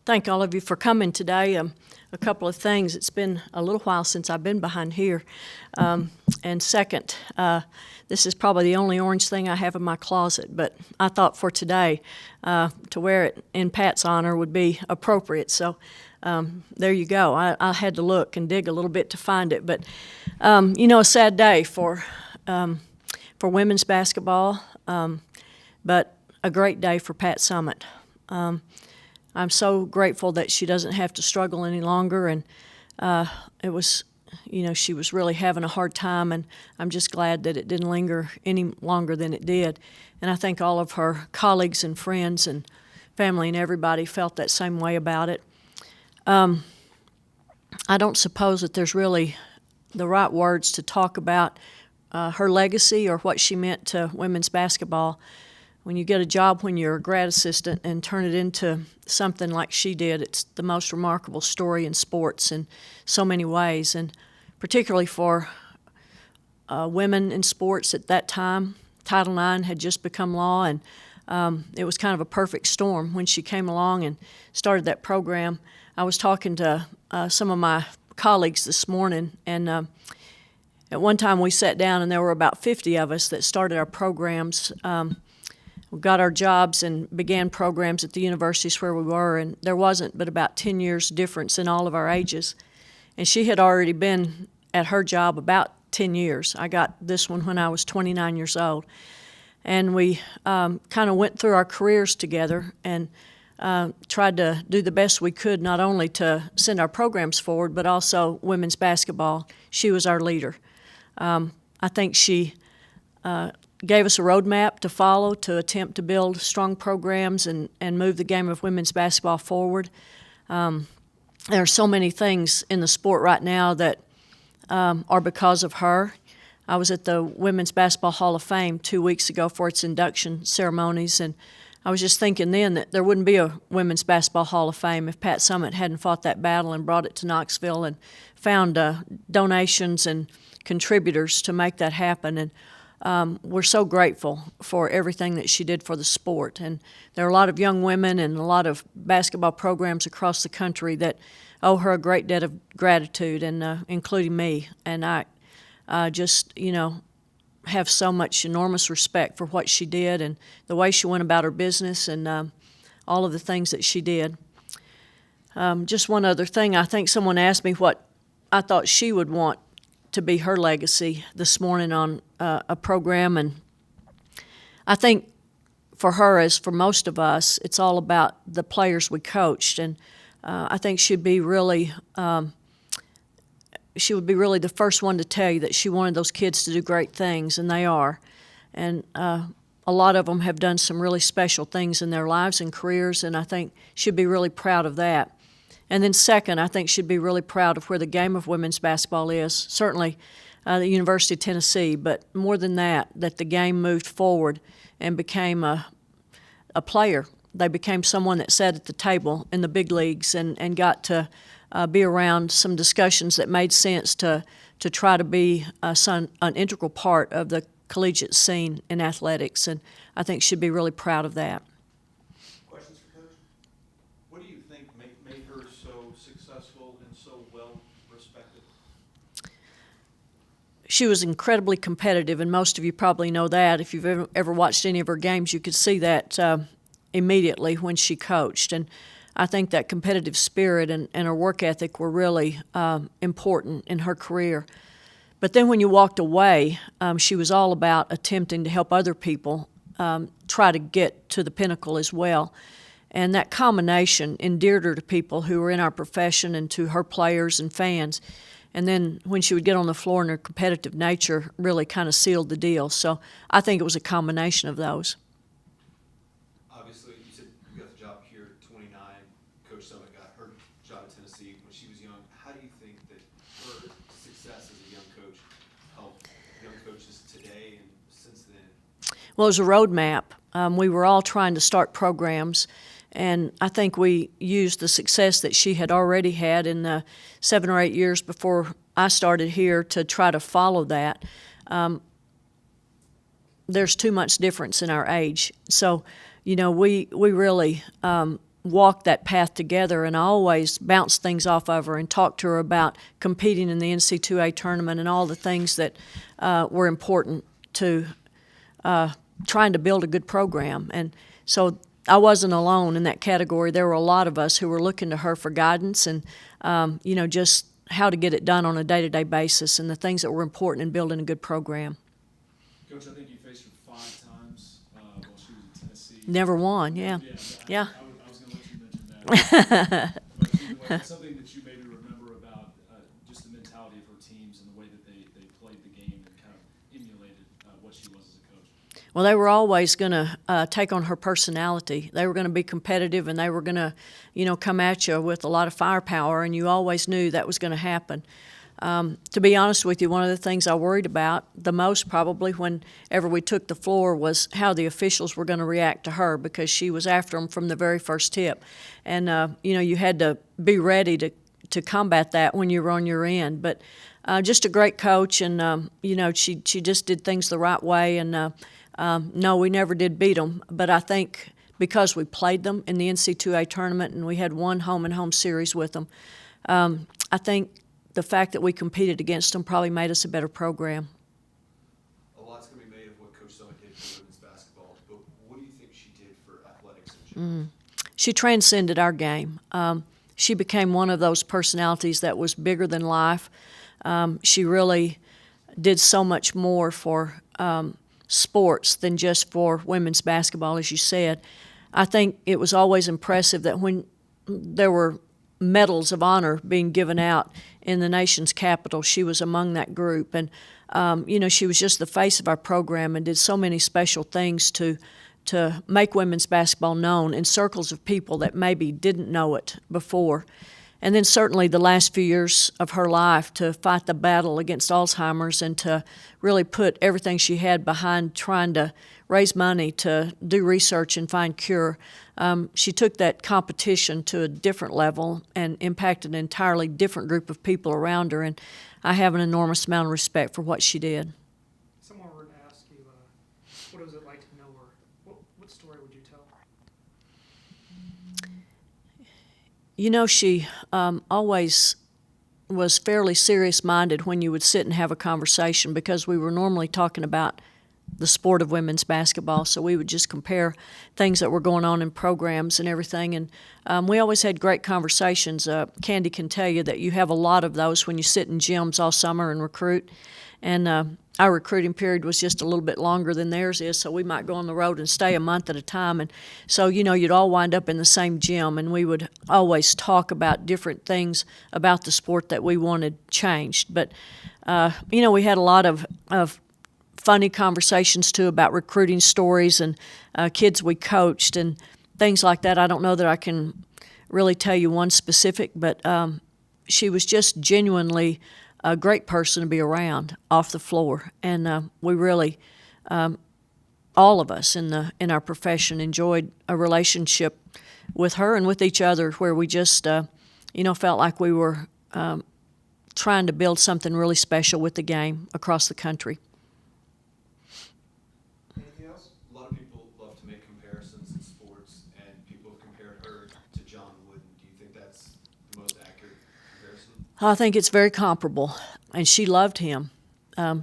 thank all of you for coming today. A couple of things. It's been a little while since I've been behind here. And second, this is probably the only orange thing I have in my closet, but I thought for today to wear it in Pat's honor would be appropriate. So there you go. I had to look and dig a little bit to find it. But, a sad day for women's basketball, but a great day for Pat Summitt. I'm so grateful that she doesn't have to struggle any longer, and it was, she was really having a hard time, and I'm just glad that it didn't linger any longer than it did. And I think all of her colleagues and friends and family and everybody felt that same way about it. I don't suppose that there's really the right words to talk about her legacy or what she meant to women's basketball. When you get a job when you're a grad assistant and turn it into something like she did, it's the most remarkable story in sports in so many ways, and particularly for women in sports at that time. Title IX had just become law, and it was kind of a perfect storm when she came along and started that program. I was talking to some of my colleagues this morning, and at one time we sat down and there were about 50 of us that started our programs. We got our jobs and began programs at the universities where we were, and there wasn't but about 10 years difference in all of our ages. And she had already been at her job about 10 years. I got this one when I was 29 years old. And we kind of went through our careers together and tried to do the best we could, not only to send our programs forward, but also women's basketball. She was our leader. I think she gave us a roadmap to follow to attempt to build strong programs and move the game of women's basketball forward. There are so many things in the sport right now that are because of her. I was at the Women's Basketball Hall of Fame 2 weeks ago for its induction ceremonies, and I was just thinking then that there wouldn't be a Women's Basketball Hall of Fame if Pat Summitt hadn't fought that battle and brought it to Knoxville and found donations and contributors to make that happen. And we're so grateful for everything that she did for the sport. And there are a lot of young women and a lot of basketball programs across the country that owe her a great debt of gratitude, and including me. And I just, have so much enormous respect for what she did and the way she went about her business and all of the things that she did. Just one other thing. I think someone asked me what I thought she would want to be her legacy this morning on a program, and I think for her, as for most of us, it's all about the players we coached, and I think she would be really the first one to tell you that she wanted those kids to do great things, and they are, and a lot of them have done some really special things in their lives and careers, and I think she'd be really proud of that. And then second, I think she'd be really proud of where the game of women's basketball is, certainly the University of Tennessee, but more than that the game moved forward and became a player. They became someone that sat at the table in the big leagues and got to be around some discussions that made sense to try to be an integral part of the collegiate scene in athletics, and I think she'd be really proud of that. Questions for Coach? What do you think made her so successful and so well respected? She was incredibly competitive, and most of you probably know that. If you've ever watched any of her games, you could see that immediately when she coached. And I think that competitive spirit and her work ethic were really important in her career. But then when you walked away, she was all about attempting to help other people try to get to the pinnacle as well. And that combination endeared her to people who were in our profession and to her players and fans. And then when she would get on the floor, and her competitive nature really kind of sealed the deal. So I think it was a combination of those. Obviously, you said you got the job here at 29. Coach Summitt got her job at Tennessee when she was young. How do you think that her success as a young coach helped young coaches today and since then? Well, it was a roadmap. We were all trying to start programs, and I think we used the success that she had already had in the 7 or 8 years before I started here to try to follow that. There's too much difference in our age. So, we really walked that path together, and I always bounced things off of her and talked to her about competing in the NC2A tournament and all the things that were important to trying to build a good program. And so I wasn't alone in that category. There were a lot of us who were looking to her for guidance and, just how to get it done on a day-to-day basis and the things that were important in building a good program. Coach, I think you faced her 5 times while she was in Tennessee. Never won, yeah. Yeah. I was going to let you mention that. But either way, something that you maybe remember about just the mentality of her teams and the way that they played the game and kind of emulated what she was as a coach. Well, they were always going to take on her personality. They were going to be competitive, and they were going to, come at you with a lot of firepower, and you always knew that was going to happen. To be honest with you, one of the things I worried about the most probably whenever we took the floor was how the officials were going to react to her, because she was after them from the very first tip. And, you had to be ready to combat that when you were on your end. But just a great coach, and, she just did things the right way. And, no, we never did beat them. But I think because we played them in the NC2A tournament and we had one home-and-home series with them, I think the fact that we competed against them probably made us a better program. A lot's going to be made of what Coach Summit did for women's basketball, but what do you think she did for athletics in general? She transcended our game. She became one of those personalities that was bigger than life. She really did so much more for sports than just for women's basketball, as you said. I think it was always impressive that when there were medals of honor being given out in the nation's capital, she was among that group. And, she was just the face of our program and did so many special things to make women's basketball known in circles of people that maybe didn't know it before. And then certainly the last few years of her life to fight the battle against Alzheimer's and to really put everything she had behind trying to raise money to do research and find cure. She took that competition to a different level and impacted an entirely different group of people around her, and I have an enormous amount of respect for what she did. Someone were to ask you, what was it like to know her? What story would you tell? She always was fairly serious-minded when you would sit and have a conversation, because we were normally talking about the sport of women's basketball, so we would just compare things that were going on in programs and everything, and we always had great conversations. Candy can tell you that you have a lot of those when you sit in gyms all summer and recruit, and our recruiting period was just a little bit longer than theirs is, so we might go on the road and stay a month at a time, and so, you'd all wind up in the same gym, and we would always talk about different things about the sport that we wanted changed. But, we had a lot of funny conversations, too, about recruiting stories and kids we coached and things like that. I don't know that I can really tell you one specific, but she was just genuinely a great person to be around off the floor. And we really, all of us in our profession, enjoyed a relationship with her and with each other where we just, felt like we were trying to build something really special with the game across the country. Anything else? A lot of people love to make comparisons in sports, and people have compared her to John Wooden. Do you think that's the most accurate comparison? I think it's very comparable, and she loved him.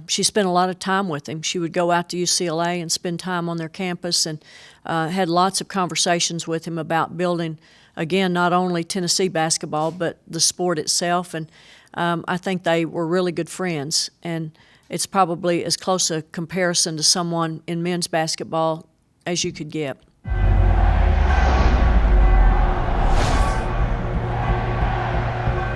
She spent a lot of time with him. She would go out to UCLA and spend time on their campus, and had lots of conversations with him about building, again, not only Tennessee basketball, but the sport itself. And I think they were really good friends, and it's probably as close a comparison to someone in men's basketball as you could get.